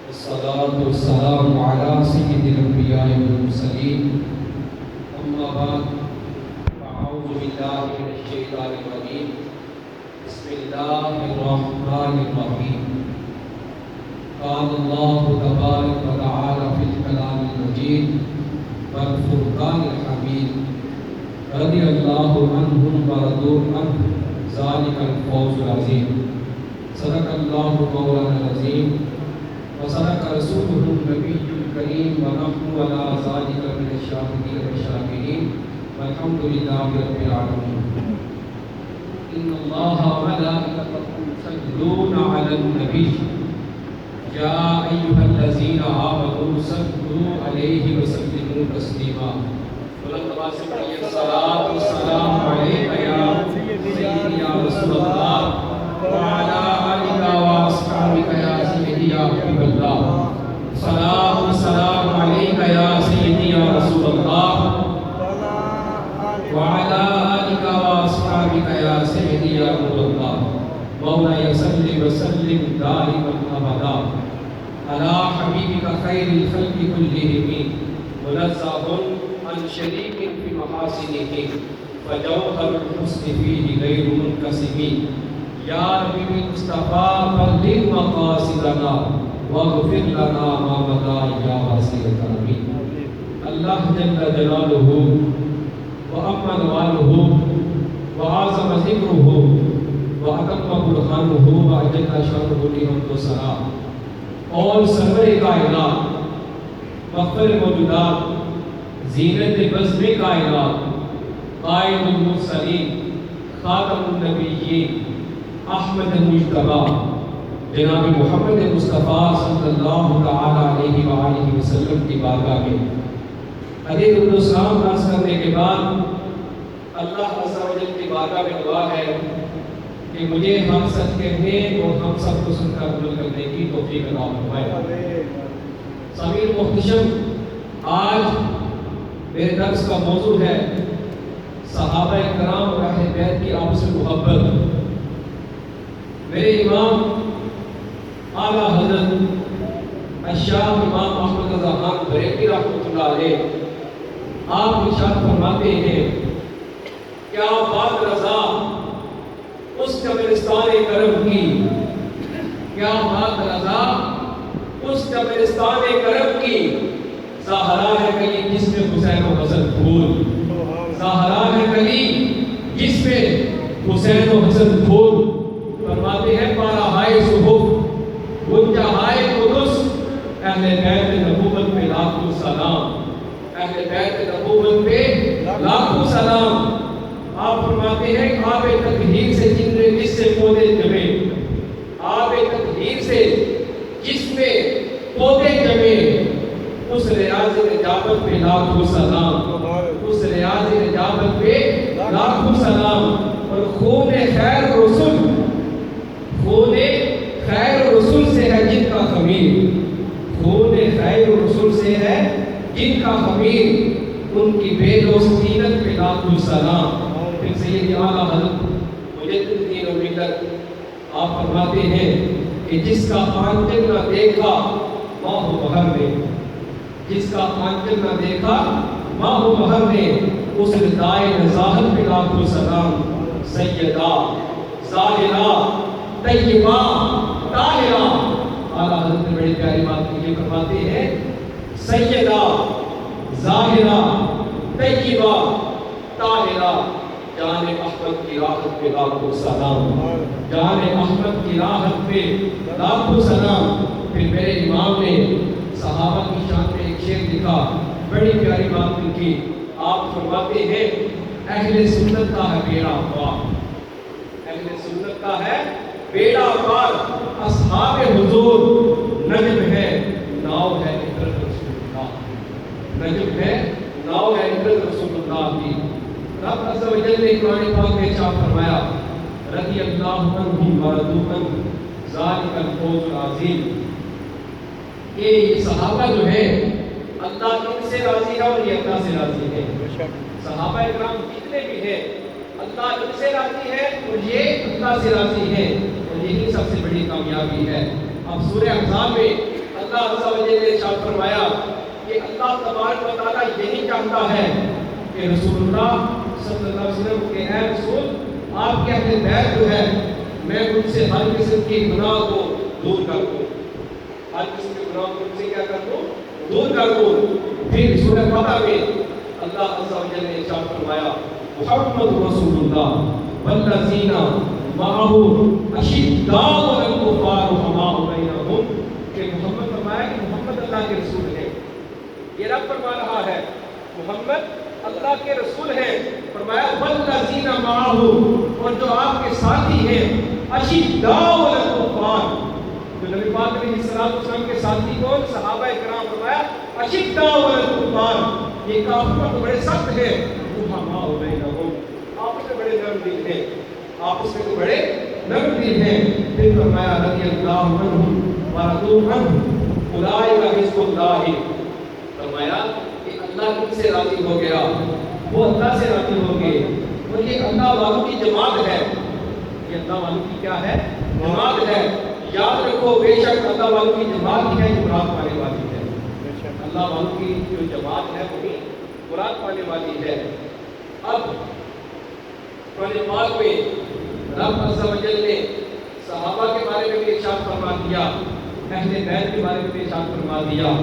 والصلاة والسلام على سيد الأنبياء والمرسلين أما بعد فأعوذ بالله من الشيطان الرجيم بسم الله الرحمن الرحيم قال الله تبارك وتعالى في الكلام المجيد والفرقان الحميد رضي الله عنهم ورضوا عنه ذلك الفوز العظيم صدق الله مولانا العظيم وصدق رسوله النبي الكريم ونحن على ذلك من الشاهدين والشاكرين والحمد لله رب العالمين إن الله وملائكته يصلون على النبي يا أيها الذين آمنوا صلوا عليه وسلموا تسليما الصلاة والسلام عليك يا سيدي يا رسول الله وعلى آلك وأصحابك يا سيدي يا حبيب الله الصلاة والسلام عليك يا سيدي يا رسول الله وعلى آلك وأصحابك يا سيدي يا نور الله مولاي صل وسلم دائما أبدا على حبيبك خير الخلق كلهم منزه عن شريك في محاسنه فجوهر الحسن فيه غير منقسم یا ربی مصطفیٰ بلغ مقاصدنا واغفر لنا ما مضى یا واسع الکرم اللہ جل جلالہ وعم نوالہ وعظم ذکرہ واتم برہانہ واجل شانہ لحمد و ثنا اور سرور کائنات مفخر موجودات زینت بزم کائنات قائد المرسلین خاتم النبیین احمد مجتبی جناب محمد مصطفیٰ صلی اللہ تعالی علیہ وآلہ وسلم کی بارگاہ میں ادب و سلام عرض کرنے کے بعد اللہ عز و جل کی بارگاہ میں دعا ہے کہ مجھے ہم سب کہنے اور ہم سب کو سن کر عمل کرنے کی توفیق عطا فرمائے۔ سامعین محتشم، آج میرے درس کا موضوع ہے صحابہ کرام اور اہل بیت کی آپس میں محبت۔ میرے امام اعلیٰ حضرت الشاہ امام احمد رضا خان بریلوی رحمۃ اللہ علیہ آپ ارشاد فرماتے ہیں کیا بات رضا اس قبرستان کرم کی، کیا بات رضا اس قبرستان کرم کی، زہرا ہے کلی جس میں حسین و حسن پھول، زہرا ہے کلی جس میں حسین و حسن پھول۔ فرماتے ہیں بارہائے صحف گنجہائے قدس اہل بیت نبوت پہ لاکھوں سلام، اہل بیت نبوت پہ لاکھوں سلام۔ آپ فرماتے ہیں آب تطہیر سے جس سے پودے جمے، آب تطہیر سے جس میں پودے جمے، اس ریاض نجابت پہ لاکھوں سلام، اس ریاض نجابت پہ لاکھوں سلام۔ اور خون خیر رسول، خون خیر رسول سے ہے جن کا خمیر، خون خیر رسول سے ہے جن کا خمیر، ان کی بے دوستینت پہ لاکھوں سلام۔ پھر سید اعلیٰ حضرت مجدد الدین و ملت آپ فرماتے ہیں کہ جس کا آنچل نہ دیکھا ماہ و بہر نے، جس کا آنچل نہ دیکھا ماہ و بہر نے، اس ردائے نزاہت پہ لاکھوں سلام۔ سیدہ ظاہرہ طیبہ طاہرہ، اعلیٰ حضرت نے بڑی پیاری بات یہ فرماتے ہیں سیدہ ظاہرہ طیبہ طاہرہ، جان احمد کی راحت پہ لاکھوں سلام، جان احمد کی راحت پہ لاکھوں سلام۔ پھر میرے امام نے صحابہ کی شان میں ایک شعر لکھا، بڑی پیاری بات لکھی۔ آپ فرماتے ہیں اہل سنت کا ہے بیڑا پار، اہل سنت کا ہے بیڑا پار، اصحاب حضور نجم ہے ناؤ ہے عبرت رسول اللہ، نجم ہے ناؤ ہے عبرت رسول اللہ کی۔ رب عز و جل نے قرآن پاک میں ارشاد فرمایا رضی اللہ عنہم ورضوا عنہ ذلک الفوز العظیم۔ یہ صحابہ جو ہے اللہ ان سے راضی ہے اور یہ اللہ سے راضی ہے۔ صحابہ اکرام جتنے بھی ہیں اللہ ان سے راضی ہے اور یہ اللہ سے راضی ہے، اور یہی سب سے بڑی کامیابی ہے۔ اب سورہ احزاب میں اللہ عز و جل نے ارشاد فرمایا کہ اللہ تبارک و تعالیٰ یہی چاہتا ہے کہ رسول اللہ صلی اللہ علیہ وسلم کے اے رسول آپ کے اہل بیت جو ہے میں ان سے ہر قسم کی گناہ کو دور کر دوں، ہر قسم کے گناہ کو ان سے کیا کر دوں؟ دور کر دوں۔ پھر سورہ فتح میں اللہ عز و جل نے ارشاد فرمایا محمد رسول اللہ والذین معہ اشداء علی الکفار رحماء بینہم، کہ محمد فرمایا کہ محمد اللہ کے رسول ہیں، یہ رب فرما رہا ہے محمد اللہ کے رسول ہیں، فرمایا والذین معہ، اور جو آپ کے ساتھی ہیں اشداء علی الکفار، جو نبی پاک علیہ السلام کے ساتھی کون؟ صحابہ کرام، فرمایا اشداء علی الکفار، یہ کافر تو بڑے سخت ہیں، رحماء بینہم، آپس میں بڑے نرم دل ہیں، آپس میں تو بڑے نرم دل ہیں۔ پھر فرمایا رضی اللہ عنہم ورضوا عنہ اولئک حزب اللہ، فرمایا کہ اللہ ان سے راضی ہو گیا، وہ اللہ سے راضی ہو گئے، اور یہ اللہ والوں کی جماعت ہے، یہ اللہ والوں کی کیا ہے؟ جماعت ہے۔ یاد رکھو بے شک اللہ والوں کی جماعت ہی ہے جو مراد پانے والی ہے، اللہ والوں کی جو جماعت ہے وہی مراد پانے والی ہے۔ اب قرآن پاک میں رب عز و جل نے صحابہ کے بارے میں بھی ارشاد فرما دیا، اہل بیت کے بارے میں بھی ارشاد فرما دیا۔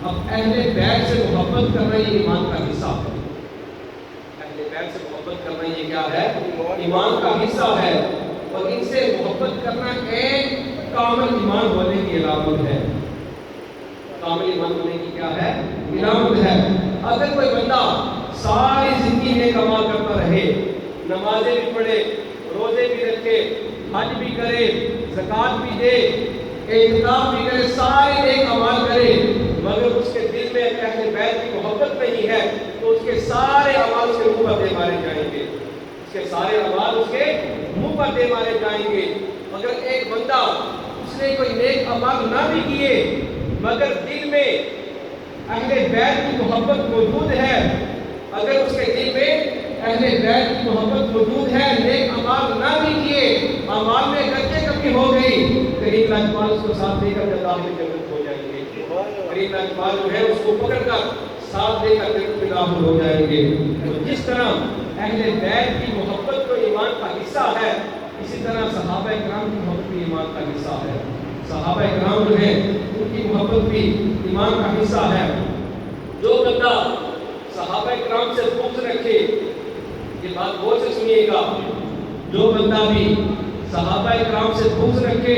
اب اہل بیت سے محبت کرنا یہ ایمان کا حصہ ہے، اہل بیت سے محبت کرنا یہ کیا ہے؟ ایمان کا حصہ ہے، اور ان سے محبت کرنا ایک کامل ایمان ہونے کی علامت ہے، کامل ایمان ہونے کی کیا ہے؟ علامت ہے۔ اگر کوئی بندہ ساری زندگی میں کمال کرتا رہے، نمازیں بھی پڑھے، روزے بھی رکھے، حج بھی کرے، زکوٰۃ بھی دے، اعتکاف بھی کرے، سارے نیک اعمال کرے، مگر اس کے دل میں اہل بیت کی محبت نہیں ہے، تو اس کے سارے اعمال اس کے منہ پر دے مارے جائیں گے، اس کے سارے اعمال اس کے منہ پر دے مارے جائیں گے۔ اگر ایک بندہ اس نے کوئی نیک اعمال نہ بھی کیے مگر دل میں اہل بیت کی محبت موجود ہے، اگر اس کے دل میں اہل بیت کی محبت موجود ہے، نیک اعمال نہ بھی کیے، اعمال میں اگرچہ کمی ہو گئی، کریم لاجپال اس کو ساتھ لے کر اللہ میں جنت ہو جائیں گے، کریم لاجپال جو ہے اس کو پکڑ کر ساتھ لے کر جنت میں داخل ہو جائیں گے۔ تو جس طرح اہل بیت کی محبت کو ایمان کا حصہ ہے، اسی طرح صحابہ کرام کی محبت بھی ایمان کا حصہ ہے، صحابہ کرام جو ہیں ان کی محبت بھی ایمان کا حصہ ہے۔ جو بندہ صحابہ کرام سے بغض رکھے، یہ بات غور سے سنیے گا، جو بندہ بھی صحابہ کرام سے بغض رکھے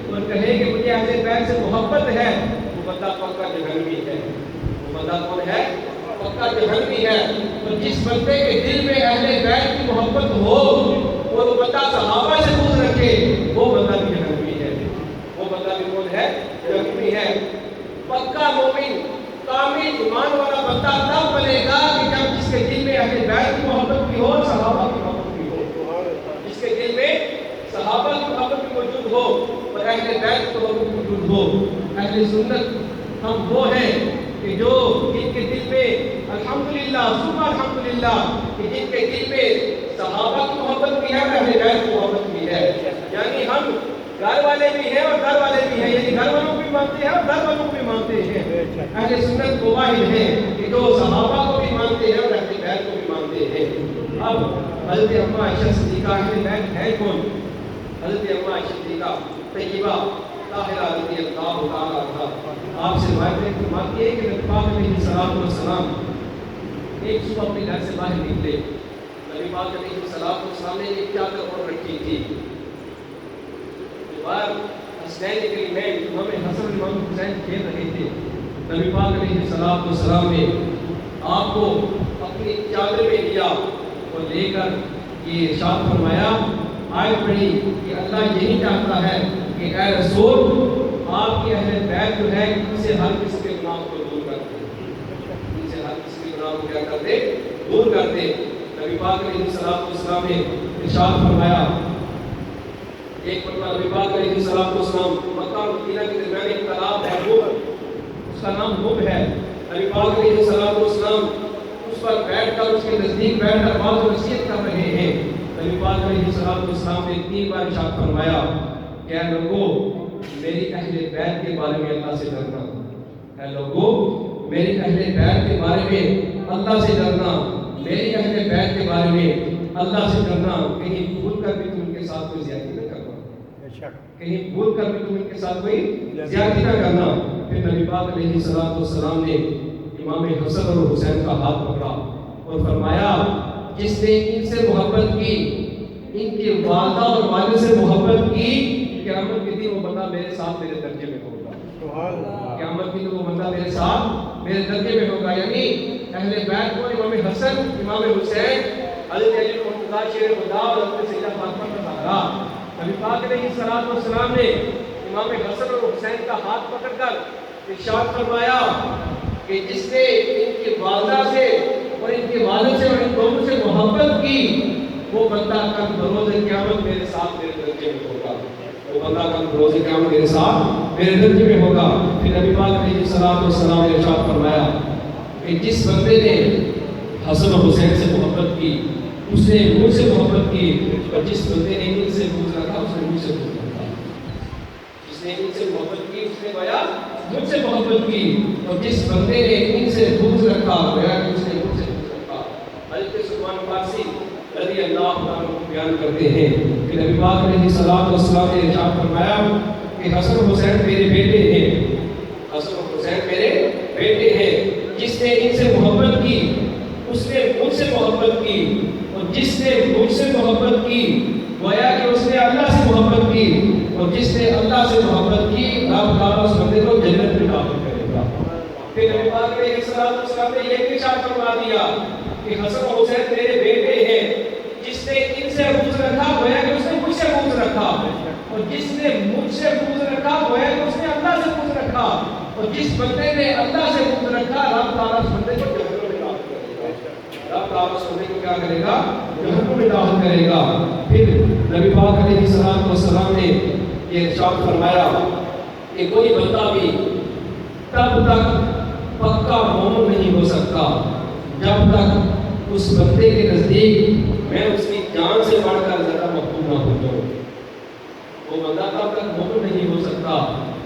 اور کہے کہ مجھے اہل بیت سے محبت ہے، وہ بندہ پکا جہنمی ہے، وہ بندہ کون ہے؟ پکا جہنمی ہے۔ اور جس بندے کے دل میں اہل بیت کی محبت ہو اور وہ بندہ صحابہ سے بغض رکھے، وہ بندہ بھی جہنمی ہے، وہ بندہ بھی کون ہے؟ جہنمی ہے۔ پکا مومن کامل ایمان والا بندہ تب بنے گا کہ جب جس کے دل میں اہل بیت کی محبت بھی ہو، صحابہ کی محبت بھی ہو، جس کے دل میں صحابہ کی محبت بھی موجود ہو اور اہل بیت کی محبت موجود ہو۔ اہل سنت ہم وہ ہیں کہ جو جن کے دل میں الحمدللہ ثم الحمدللہ، کہ جن کے دل میں صحابہ کی محبت بھی ہے اور اہل بیت کی محبت بھی ہے، یعنی ہم گھر والے بھی ہیں اور گھر والے بھی ہیں، یعنی گھر والوں کو بھی مانتے ہیں اور گھر والوں کو بھی مانتے ہیں۔ اہل سنت گواہی ہیں کہ جو صحابہ کو بھی مانتے ہیں اور اہل بیت کو بھی مانتے ہیں۔ اب حضرت اماں عائشہ صدیقہ اہل بیت ہے کون؟ حضرت اماں عائشہ صدیقہ طیبہ طاہرہ رضی اللہ تعالیٰ عنہا، آپ سے روایت فرماتی ہے کہ نبی پاک علیہ الصلوۃ والسلام ایک صبح اپنے گھر سے باہر نکلے، نبی پاک علیہ الصلوۃ والسلام نے ایک چادر اوڑھ رکھی تھی، حسنین کے امام امام حسن اور امام حسین کھیل رہے تھے، نبی پاک علیہ السلام نے آپ کو اپنی چادر میں لیا اور لے کر یہ ارشاد فرمایا، آیت پڑھی کہ اللہ یہی چاہتا ہے کہ اے رسول آپ کی اہل بیت جو ہے ان سے ہر کسی کے گناہ کو دور کر دے، ان سے ہر کسی کے گناہ کو کیا کر دے؟ دور کر دے۔ نبی پاک علیہ السلام نے ارشاد فرمایا، ایک مرتبہ نبی پاک علیہ السلام مکہ اور مدینہ کے درمیان ایک تالاب ہے، وہ اس کا نام نوب ہے، نبی پاک علیہ السلام اس پر بیٹھ کر اس کے نزدیک بیٹھ کر بات و نصیحت کر رہے ہیں۔ نبی پاک علیہ السلام نے 3 بار ارشاد فرمایا کہ اے لوگو میری اہل بیت کے بارے میں اللہ سے ڈرنا، اے لوگوں میری اہل بیت کے بارے میں اللہ سے ڈرنا، میری اہل بیت کے بارے میں اللہ سے ڈرنا، کہیں بھول کر بھی تم ان کے ساتھ کوئی زیادتی نہ کرنا، کہیں بھول کر بھی تم ان کے ساتھ کوئی زیادتی نہ کرنا۔ پھر نبی پاک علیہ السلام نے امام حسن اور حسین کا ہاتھ پکڑا اور فرمایا جس نے ان سے محبت کی، ان کی والدہ اور والد سے محبت کی، قیامت کے دن وہ بندہ میرے ساتھ میرے درجے میں ہوگا، قیامت کے دن وہ بندہ میرے ساتھ میرے درجے میں ہوگا۔ یعنی اہل بیت کو امام حسن، امام حسین، حضرت علی مرتضیٰ شیر خدا اور حضرت سیدہ فاطمہ کا زہرا، نبی پاک علیہ السلام نے امام حسن اور حسین کا ہاتھ پکڑ کر ارشاد فرمایا کہ جس نے ان کی والدہ سے اور ان کے والد سے اور ان دونوں سے محبت کی، وہ بندہ کل بروز قیامت میرے ساتھ میرے درجے میں ہوگا، وہ بندہ کل بروز قیامت میرے ساتھ میرے درجے میں ہوگا۔ پھر نبی پاک علیہ السلام نے ارشاد فرمایا کہ جس بندے نے حسن اور حسین سے محبت کی اس نے مجھ سے محبت کی، اور جس بندے نے ان سے بغض رکھا اس نے مجھ سے بغض رکھا، جس نے ان سے محبت کی اس نے گویا مجھ سے محبت کی، اور جس بندے نے ان سے بغض رکھا گویا اس نے مجھ سے بغض رکھا۔ حضرت سلمان فارسی رضی اللہ عنہ بیان کرتے ہیں کہ نبی پاک علیہ السلام نے ارشاد فرمایا کہ حسن اور حسین میرے بیٹے ہیں، حسن اور حسین میرے بیٹے ہیں، جس نے ان سے محبت کی اس نے مجھ سے محبت کی، اور جس نے مجھ سے محبت کی گویا کہ اس نے اللہ سے محبت کی، اور جس نے اللہ سے محبت کی رب تعالیٰ اس بندے کو جنت میں داخل کرے گا۔ پھر نبی پاک علیہ السلام نے یہ ارشاد فرما دیا کہ حسن اور حسین میرے بیٹے ہیں، جس نے ان سے بغض رکھا گویا کہ اس نے مجھ سے بغض رکھا، اور جس نے مجھ سے بغض رکھا گویا کہ اس نے اللہ سے بغض رکھا، اور جس بندے نے اللہ سے بغض رکھا رب تعالیٰ اس بندے کو جنت میں داخل کرے گا، رب تعالیٰ اس بندے کو کیا کرے گا؟ جنت میں داخل کرے گا۔ پھر نبی پاک علیہ السلام نے یہ ارشاد فرمایا کہ کوئی بندہ بھی تب تک پکا مومن نہیں ہو سکتا جب تک اس بندے کے نزدیک میں اس کی جان سے بڑھ کر زیادہ محبوب نہ ہو جاؤں۔ وہ بندہ تب تک مومن نہیں ہو سکتا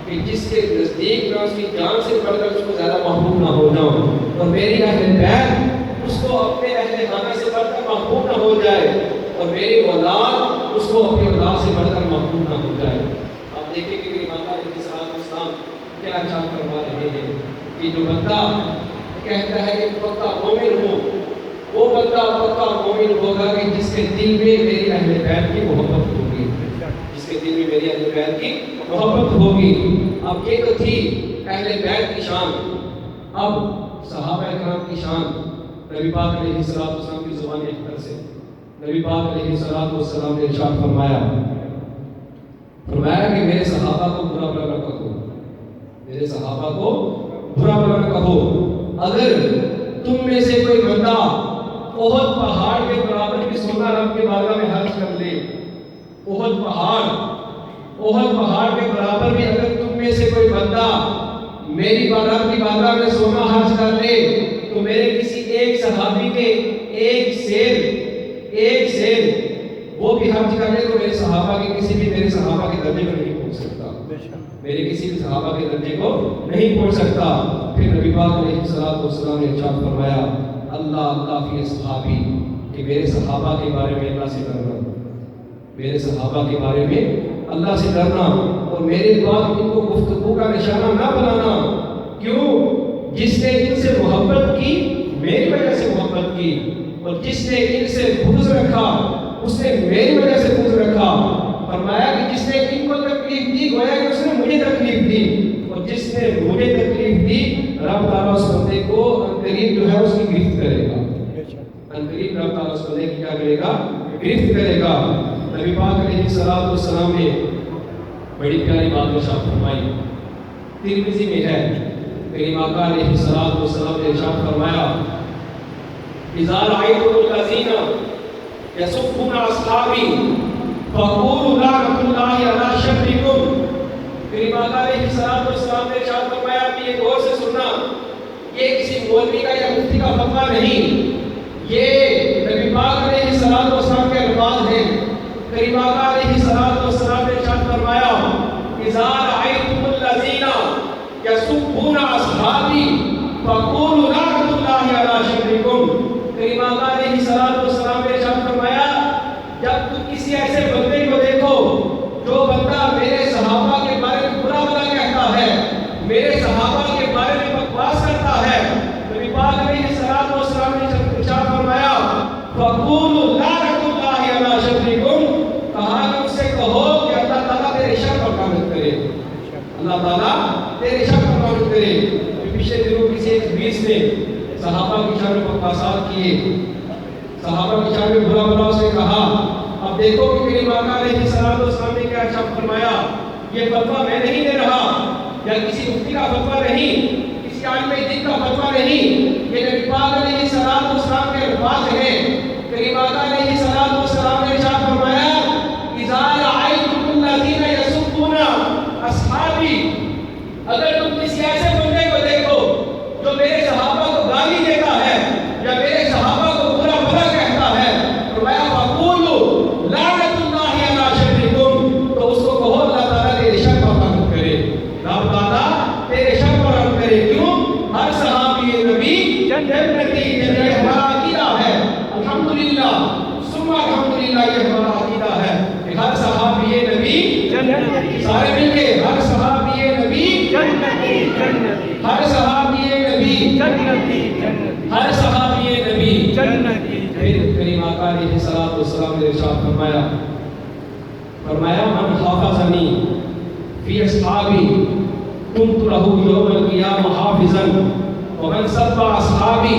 کہ جس کے نزدیک میں اس کی جان سے بڑھ کر اس کو زیادہ محبوب نہ ہو جاؤں، اور میری اہل بیت اس کو اپنے اہل خانہ سے بڑھ کر محبوب نہ ہو جائے، اور میری اولاد اس کو اپنی اولاد سے بڑھ کر محبوب نہ ہو جائے۔ آپ دیکھیں کہ میری ماتا علیہ السلام کیا ارشاد فرما رہے ہیں کہ جو بندہ کہتا ہے کہ پکا مومن ہو، وہ بندہ پکا مومن ہوگا کہ جس کے دل میں میری اہل بیت کی محبت ہوگی، جس کے دل میں میری اہل بیت کی محبت ہوگی۔ اب یہ تو تھی اہل بیت کی شان، اب صحابہ کرام کی شان۔ نبی پاک علیہ السلام کی زبان اختر سے نبی پاک علیہ السلام نے ارشاد فرمایا کہ میرے صحابہ کو برا بلا نہ کہو، میرے صحابہ کو برا بلا نہ کہو۔ اگر تم میں سے کوئی بندہ احد پہاڑ کے برابر کی سونا رب کے بارگاہ میں خرچ کر لے، احد پہاڑ کے برابر بھی اگر تم میں سے کوئی بندہ میری رب کی بارگاہ میں سونا خرچ کر لے، تو میرے کسی ایک صحابی کے ایک سیر وہ بھی خرچ کر لے تو میرے صحابہ کے کسی بھی میرے صحابہ کے درجے کو نہیں پہنچ سکتا، میرے کسی بھی صحابہ کے درجے کو نہیں پہنچ سکتا۔ پھر نبی پاک علیہ السلام نے ارشاد فرمایا اللہ فی صحابی، کہ میرے صحابہ کے بارے میں اللہ سے ڈرنا، میرے صحابہ کے بارے میں اللہ سے ڈرنا، اور میرے بعد ان کو گفتگو کا نشانہ نہ بنانا۔ کیوں؟ جس نے ان سے محبت کی میری وجہ سے محبت کی، اور جس نے ان سے بغض رکھا اس نے میری وجہ سے بغض رکھا۔ فرمایا کہ جس نے ان کو تکلیف دی گویا کہ اس نے مجھے تکلیف دی، اور جس نے مجھے تکلیف دی رب تعالیٰ اس بندے کو عنقریب جو ہے اس کی گرفت کرے گا، عنقریب رب تعالیٰ اس بندے کی کیا کرے گا؟ گرفت کرے گا۔ نبی پاک علیہ السلام نے بڑی پیاری بات ارشاد فرمائی، ترمذی میں ہے، میری آقا علیہ السلام نے ارشاد فرمایا اذا رأيتم الذين يسبون اصحابي فقولوا لعنة الله على شركم۔ میری آقا علیہ السلام نے ارشاد فرمایا، آپ یہ غور سے سننا، یہ کسی مولوی کا یا مفتی کا فتویٰ نہیں، یہ نبی پاک علیہ السلام کے الفاظ ہیں۔ میری آقا علیہ السلام نے ارشاد فرمایا اذا یسبون اصحابی فقولوا لعنۃ اللہ علی شرکم۔ کریم آقا علیہ السلام نے ارشاد فرمایا جب تم کسی ایسے بندے کو دیکھو جو بندہ میرے صحابہ کے بارے میں برا بھلا کہتا ہے، میرے صحابہ کے بارے میں بکواس کرتا ہے، نبی پاک علیہ السلام نے ارشاد فرمایا فقولوا لعنۃ اللہ علی شرکم، کہا کہ اس سے کہو کہ اللہ تعالیٰ تیرے شر پر لعنت کرے، اللہ تعالیٰ تیرے شر پر لعنت کرے۔ پچھلے دنوں کسی ایک حدیث نے صحابہ کی شان میں بکواسات کیے، صحابہ کی شان میں برا بھلا اسے کہا۔ اب دیکھو کہ کریم آقا علیہ السلام نے کیا ارشاد فرمایا، یہ فتویٰ میں نہیں دے رہا، یا کسی مفتی کا فتویٰ نہیں، کسی عالم دین کا فتویٰ نہیں، یہ نبی پاک علیہ السلام کے الفاظ ہیں۔ کریم آقا علیہ السلام نے ارشاد فرمایا اذا رأیتم الذین یسبون اصحابی، اگر تم کسی ایسے بندے کو دیکھو جو میرے صحابہ کو گالی دیتا ہے یا میرے صحابہ کو برا بھلا کہتا ہے، فرمایا فقولوا لعنۃ اللہ علی شرکم، تو اس کو کہو اللہ تعالیٰ تیرے شر پر لعنت کرے، اللہ تعالیٰ تیرے شر پر لعنت کرے۔ کیوں؟ ہر صحابی نبی جنتی، یہ ہمارا عقیدہ ہے، الحمدللہ ثم الحمدللہ، یہ ہمارا عقیدہ ہے کہ ہر صحابی نبی جنتی، سارے مل کے ہر صحابی نبی جنتی، ہر صحابی نبی جنتی، ہر صحابی نبی جنتی۔ پھر کریم آقا علیہ السلام نے ارشاد فرمایا من حافظنی فی اصحابی کنت لہ یوم القیامہ حافظا ومن سب اصحابی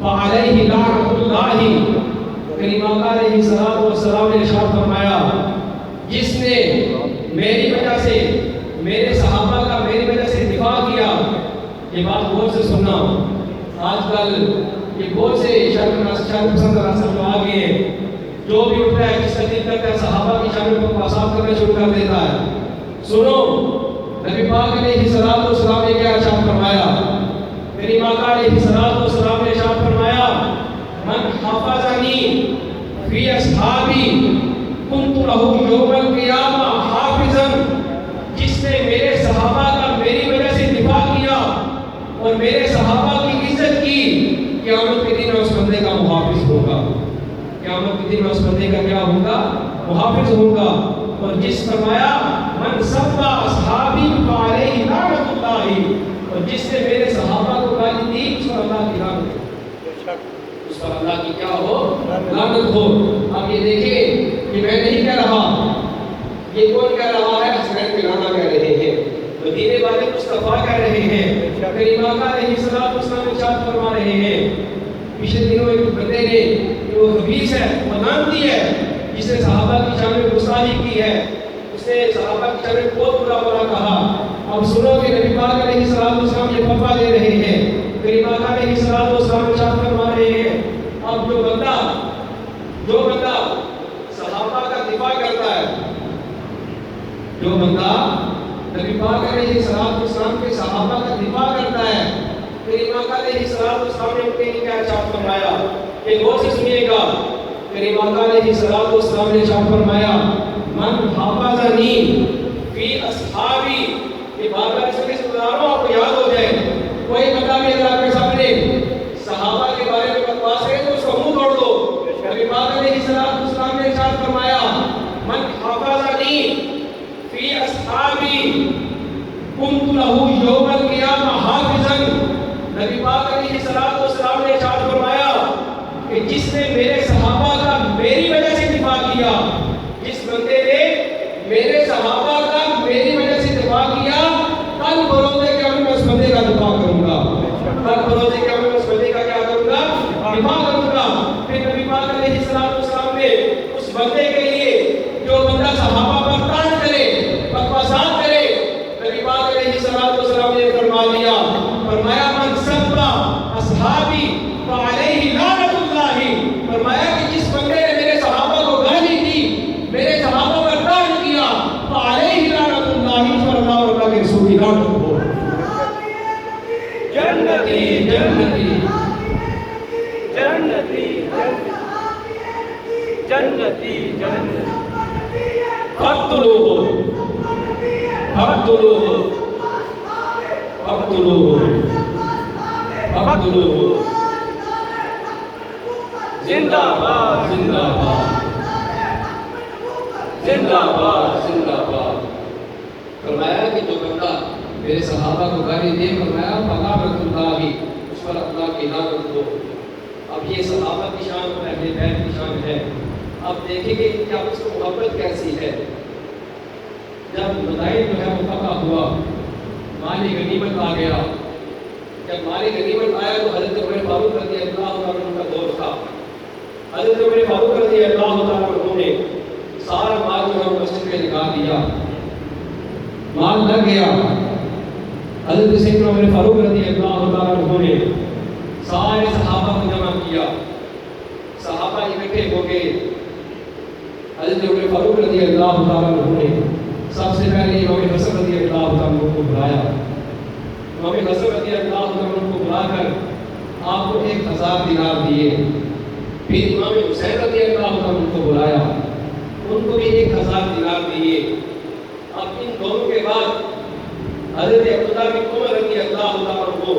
فعلیہ لعنۃ اللہ۔ کریم آقا علیہ السلام نے ارشاد فرمایا جس نے میری وجہ سے، میرے صحابہ کا میری وجہ سے دفاع کیا، یہ بات غور سے سننا، آج کل یہ بہت سے شرم پسند راسل جو آ گئے ہیں، جو بھی اٹھتا ہے جس کا دل کرتا ہے صحابہ کی شان میں بکواسات کرنا شروع کر دیتا ہے۔ سنو نبی پاک علیہ السلام نے کیا ارشاد فرمایا، کریم آقا علیہ السلام نے ارشاد فرمایا من حفظنی فی اصحابی کنت لہ یوم القیامہ حافظا، جس نے میرے صحابہ کا میری وجہ سے دفاع کیا اور میرے صحابہ کی عزت کی، قیامت کے دن اس بندے کا محافظ ہوگا، قیامت کے دن اس بندے کا کیا ہوگا؟ محافظ ہوگا۔ اور جس فرمایا من سب اصحابی فعلیہ لعنۃ اللہ، اور جس نے میرے صحابہ کو گالی دی اس پر اللہ کی لعنت، اس پر اللہ کی کیا ہو؟ لعنت ہو۔ اب یہ دیکھیں کہ میں نہیں کہہ رہا، یہ کون کہہ رہا ہے؟ حسنین پلانا کہہ رہے ہیں، مدینے والے مصطفیٰ کہہ رہے ہیں، کریم آقا علیہ السلام ارشاد فرما رہے ہیں۔ پچھلے دنوں ایک بندے نے جو خبیث ہے، وہ نامتی ہے، جس نے صحابہ کی شان میں گستاخی کی ہے، اس نے صحابہ کی شان میں بہت برا بھلا کہا۔ اب سنو کہ نبی پاک علیہ السلام یہ فتویٰ دے رہے ہیں، کریم آقا علیہ السلام ارشاد فرما رہے ہیں اب جو بندہ صحابہ کا دفاع کرتا ہے، جو بندہ نبی پاک علیہ السلام کے صحابہ کا دفاع کرتا ہے، کریم آقا علیہ السلام نے ان کے لیے کیا ارشاد فرمایا کہ غور سے سنیے گا۔ کریم آقا علیہ السلام نے ارشاد فرمایا من حفظنی فی اصحابی، یہ بار بار اس میں سنا رہا ہوں آپ کو یاد ہو جائے، کوئی بندہ بھی اگر آپ کے سامنے صحابہ کے بارے میں بکواس ہے تو اس کو منہ توڑ دو۔ نبی پاک علیہ السلام نے ارشاد فرمایا من حفظنی فی اصحابی کنت لہ یوم القیامہ حافظا، نبی پاک علیہ السلام نے ارشاد فرمایا کہ جس نے میرے صحابہ کا میری وجہ سے دفاع کیا، جس بندے نے میرے صحابہ کا میری وجہ سے دفاع کیا، کل بروز قیامت میں اس بندے کا دفاع کروں گا، کل بروز قیامت میں اس بندے کا کیا کروں گا؟ دفاع کروں گا۔ پھر نبی پاک علیہ السلام نے اس بندے کے لیے جو بندہ صحابہ پر طعن کرے، بکواسات کرے، نبی پاک علیہ السلام نے فرما دیا، فرمایا من سب اصحابی فعلیہ لعنۃ اللہ، فرمایا کہ جس بندے نے میرے صحابہ کو گالی دی، میرے صحابہ پر طعن کیا، فعلیہ لعنۃ اللہ، اس پر اللہ اور اللہ کے رسول کی لعنت ہو۔ جنتی جنتی جنتی جنتی جنتی فقتلوہ فقتلوہ فاقتلوه فاقتلوه زندہ باد زندہ باد زندہ باد زندہ باد. فرمایا کہ جو بندہ میرے صحابہ کو گالی دے، فرمایا فلعنۃ اللہ، اس پر اللہ کی لعنت ہو. اب یہ صحابہ کی شان اور اہل بیت کی شان ہے. اب دیکھیں گے کہ اب اس کو محبت کیسی ہے. جب مدائن جو ہے وہ فتح ہوا، مال غنیمت آ گیا. جب مال غنیمت آیا تو حضرت عمر فاروق رضی اللہ عنہ کا دور تھا. حضرت عمر فاروق رضی اللہ عنہ نے سارا مال جو ہے مسجد میں نکال دیا. مال لگ گیا. حضرت سیدنا عمر فاروق رضی اللہ عنہ نے سارے صحابہ کو جمع کیا. صحابہ اکٹھے ہو گئے. حضرت عمر فاروق رضی اللہ عنہ نے سب سے پہلے امام حسن رضی اللہ عنہ کو بلایا. امام حسن رضی اللہ عنہ کو بلا کر آپ کو 1000 دینار دیے. پھر امام حسین رضی اللہ عنہ کو بلایا، ان کو بھی 1000 دینار دیے. اب ان دونوں کے بعد حضرت عبداللہ بن عمر رضی اللہ عنہ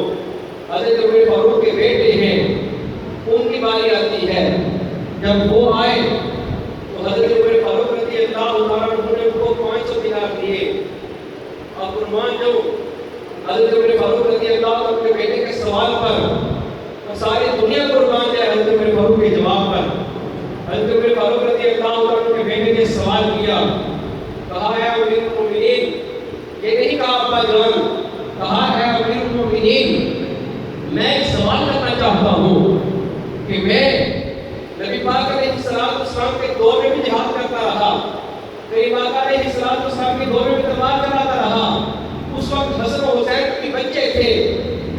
حضرت عمر فاروق کے بیٹے ہیں، ان کی باری آتی ہے. جب وہ آئے تو حضرت عمر فاروق رضی اللہ عنہ نے ان کو 500 دینار دیے. اب قربان جو حضرت عمر فاروق رضی اللہ عنہ کے بیٹے کے سوال پر ساری دنیا قربان جائے حضرت عمر فاروق کے جواب پر. حضرت عمر فاروق رضی اللہ عنہ کے بیٹے نے سوال کیا، کہا ہے امیر المومنین، یہ نہیں کہا ابا جان، کہا ہے امیر المومنین میں ایک سوال کرنا چاہتا ہوں کہ میں نبی پاک علیہ السلام کے دور میں بھی جہاد کرتا رہا، نبی پاک علیہ السلام کے دور میں بھی تلوار چلاتا رہا. اس وقت حسن و حسین کے بچے تھے،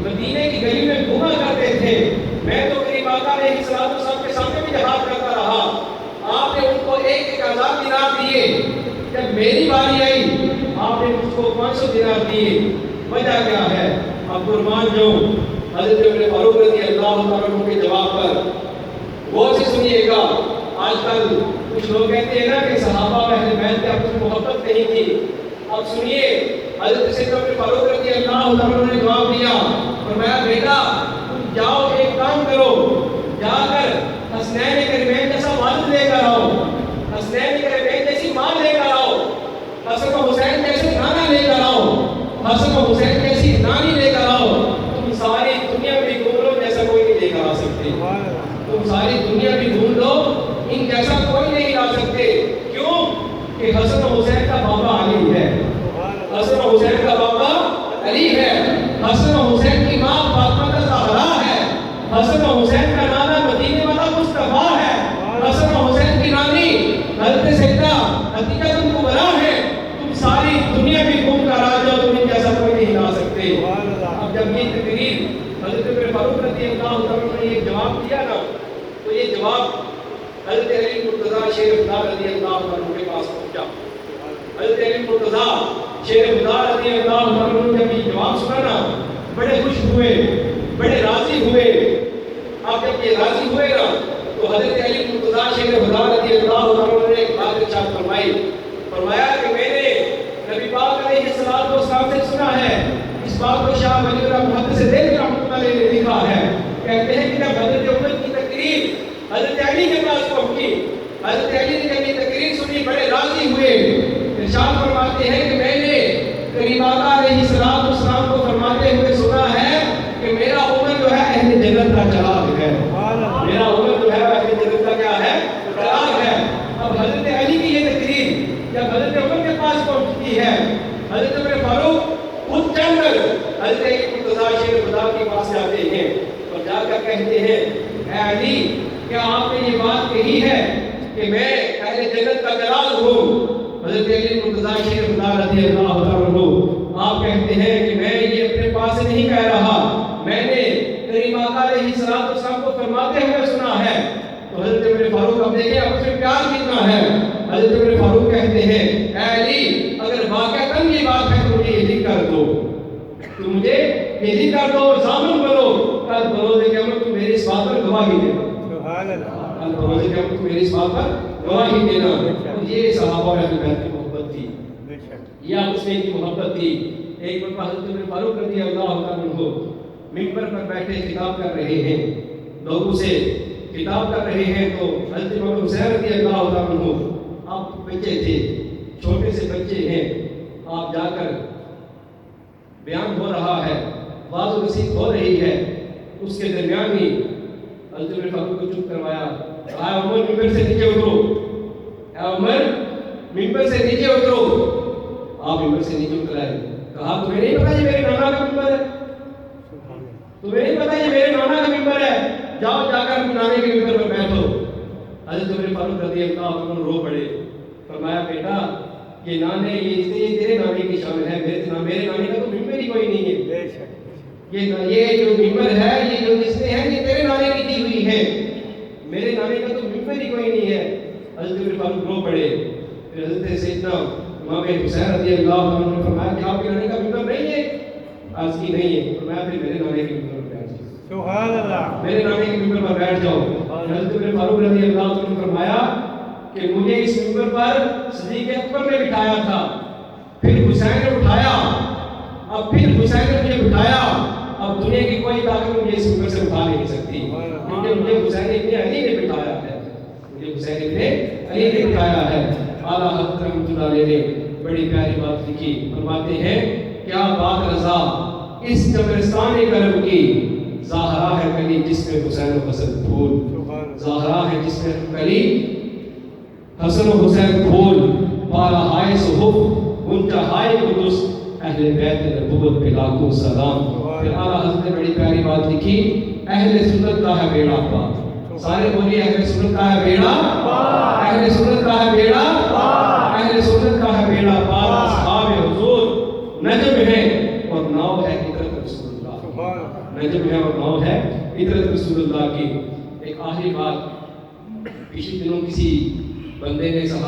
مدینے کی گلی میں گھوما کرتے تھے. میں تو نبی پاک علیہ السلام کے سامنے بھی جہاد کرتا رہا. آپ نے ان کو 1000 دینار دیے. جب میری باری آئی آپ نے مجھ کو 500 دینار دیے. وجہ کیا ہے؟ اب قربان جو حضرت عمر فاروق رضی اللہ عنہ کے جواب پر غور سے سنیے گا. آج کل کچھ لوگ کہتے ہیں نا کہ صحابہ و اہل بیت میں آپس میں محبت نہیں تھی. اب سنیے حضرت سیدنا عمر فاروق رضی اللہ عنہ نے جواب دیا، فرمایا بیٹا تم جاؤ ایک کام کرو، جا کر حسنین کریم جیسا والد لے کر آؤ، حسنین کریم جیسی ماں لے کر آؤ، حسن و حسین جیسے نانا لے کر آؤ، حسن و حسین جیسی نانی لے کر آؤ. تم ساری دنیا بھی گھوم لو جیسا کوئی نہیں لے کر آ سکتے. تم ساری دنیا بھی گھوم لو ان جیسا کوئی نہیں لا سکتے. کیوں کہ حسن و حسین کا بابا علی ہے، حسن و حسین کا بابا علی ہے، حسن و حسین کی ماں فاطمہ الزہرا ہے، حسن و حسین کا نانا مدینے والا مصطفیٰ ہے، حسن و حسین کی نانی حضرت سیدہ عتیقہ الکبریٰ ہے. تم ساری دنیا بھی گھوم کر آ جاؤ، تم ان جیسا کوئی نہیں لا سکتے. اب جب یہ تقریر حضرت عمر فاروق رضی اللہ عنہ نے یہ جواب دیا نا، تو یہ جواب حضرت علی مرتضیٰ شیر خدا رضی اللہ عنہ کے پاس پہنچا. حضرت علی مرتضیٰ شیر خدا رضی اللہ عنہ نے جب یہ جواب سنا نا بڑے خوش ہوئے، بڑے راضی ہوئے. اب جب یہ راضی ہوئے نا تو حضرت علی مرتضیٰ شیر خدا رضی اللہ عنہ نے ایک بات ارشاد فرمائی. فرمایا کہ میں نے نبی پاک علیہ السلام سے سنا ہے، اس بات کو شاہ ولی اللہ محدث دہلوی رحمۃ اللہ علیہ نے لکھا ہے. کہتے ہیں کہ جب حضرت عمر کی تقریر حضرت علی کے پاس پہنچی، حضرت علی نے جب یہ تقریر سنی بڑے راضی ہوئے. ارشاد فرماتے ہیں کہ میں نے کریم آقا علیہ السلام کو فرماتے ہوئے سنا ہے کہ میرا عمر جو ہے اہل جنت کا چراغ ہے، میرا عمر جو ہے اہل جنت کا کیا ہے؟ چراغ ہے. اب حضرت علی کی یہ تقریر جب حضرت عمر کے پاس پہنچتی ہے، حضرت عمر فاروق خود چل کر حضرت علی مرتضیٰ شیر خدا کے پاس جاتے ہیں اور جا کر کہتے ہیں اے علی کیا آپ نے یہ بات کہی ہے کہ میں اہل جنت کا چراغ ہوں؟ حضرت علی مرتضیٰ شیر خدا رضی اللہ عنہ آپ کہتے ہیں کہ میں یہ اپنے پاس سے نہیں کہہ رہا، میں نے کریم آقا علیہ السلام کو فرماتے ہوئے سنا ہے. تو حضرت عمر فاروق اب دیکھیں آپ سے پیار کتنا ہے. حضرت عمر فاروق کہتے ہیں اے علی اگر واقعتاً یہ بات ہے تو مجھے یہی کر دو، تو مجھے یہی کر دو اور ضامن بنو، کل بروز قیامت تم میری اس بات پر گواہی دینا. سبحان اللہ. کل بروز قیامت تم میری اس بات پر گواہی دینا. یہ صحابہ اہل بیت کی محبت تھی، یہ آپس میں کی محبت تھی. ایک مرتبہ حضرت عمر فاروق رضی اللہ تعالیٰ عنہ ممبر پر بیٹھے خطاب کر رہے ہیں، لوگوں سے خطاب کر رہے ہیں، تو حضرت امام حسین رضی اللہ تعالیٰ عنہ، آپ بچے تھے، چھوٹے سے بچے ہیں، آپ جا کر بیان ہو رہا ہے، واضح و نصیحت ہو رہی ہے، اس کے درمیان ہی حضرت عمر فاروق کو چپ کروایا، کہا عمر ممبر سے نیچے اترو، اے عمر ممبر سے نیچے اترو۔ آپ ممبر سے نیچے اترائے، کہا تمہیں نہیں پتا یہ میرے نانا کا ممبر ہے، تمہیں نہیں پتا یہ میرے نانا کا ممبر ہے، جاؤ جا کر نانے کے ممبر پر بیٹھو۔ حضرت عمر فاروق رضی اللہ عنہ رو پڑے، فرمایا بیٹا یہ نانے یہ تیرے نانے کی شامل ہے، میرے نانے کا تو ممبر ہی کوئی نہیں ہے، یہ جو ممبر ہے، یہ جو جس میں ہے، یہ تیرے نانے کی دی ہوئی ہے، میرے نانے کا تو ممبر ہی کوئی نہیں ہے۔ حضرت عمر فاروق رو پڑے، پھر حضرت سیدنا امام حسین رضی اللہ عنہ نے فرمایا کہ آپ کے نانے کا ممبر نہیں ہے؟ عرض کی نہیں ہے، فرمایا پھر میرے نانے کے ممبر پر بیٹھ جاؤ، سبحان اللہ، میرے نانے کے ممبر پر بیٹھ جاؤ۔ حضرت عمر فاروق رضی اللہ عنہ نے فرمایا کہ مجھے اس ممبر پر صدیق اکبر نے بٹھایا تھا، پھر حسین نے اٹھایا، اب پھر حسین نے مجھے بٹھایا، اب دنیا کی کوئی طاقت مجھے اس ممبر سے اٹھا نہیں سکتی، کیونکہ مجھے حسین ابن علی نے بٹھایا ہے، مجھے حسین ابن علی نے بٹھایا ہے۔ اعلیٰ حضرت رحمۃ اللہ علیہ نے بڑی پیاری بات لکھی، فرماتے ہیں کیا بات رضا اس قبرستان کرم کی، ظاہرہ ہے کلی جس میں حسین و حسن پھول، ظاہرہ ہے جس میں کلی حسن و حسین پھول، بارہائے صحف منتہائے قدس، اہل بیت نبوت پہ لاکھوں سلام۔ پھر اعلیٰ حضرت نے بڑی پیاری بات لکھی، اہل سنت کا ہے بیڑا پار، سارے بولیے اہل سنت کا ہے بیڑا پار، اہل سنت کا ہے بیڑا پار، اہل سنت کا ہے بیڑا پار، اصحاب حضور نجم ہے اور ناؤ ہے عطرت رسول اللہ، نجم ہے اور ناؤ ہے عطرت رسول اللہ کی۔ ایک آخری بات، پچھلے دنوں کسی بندے نے صحابہ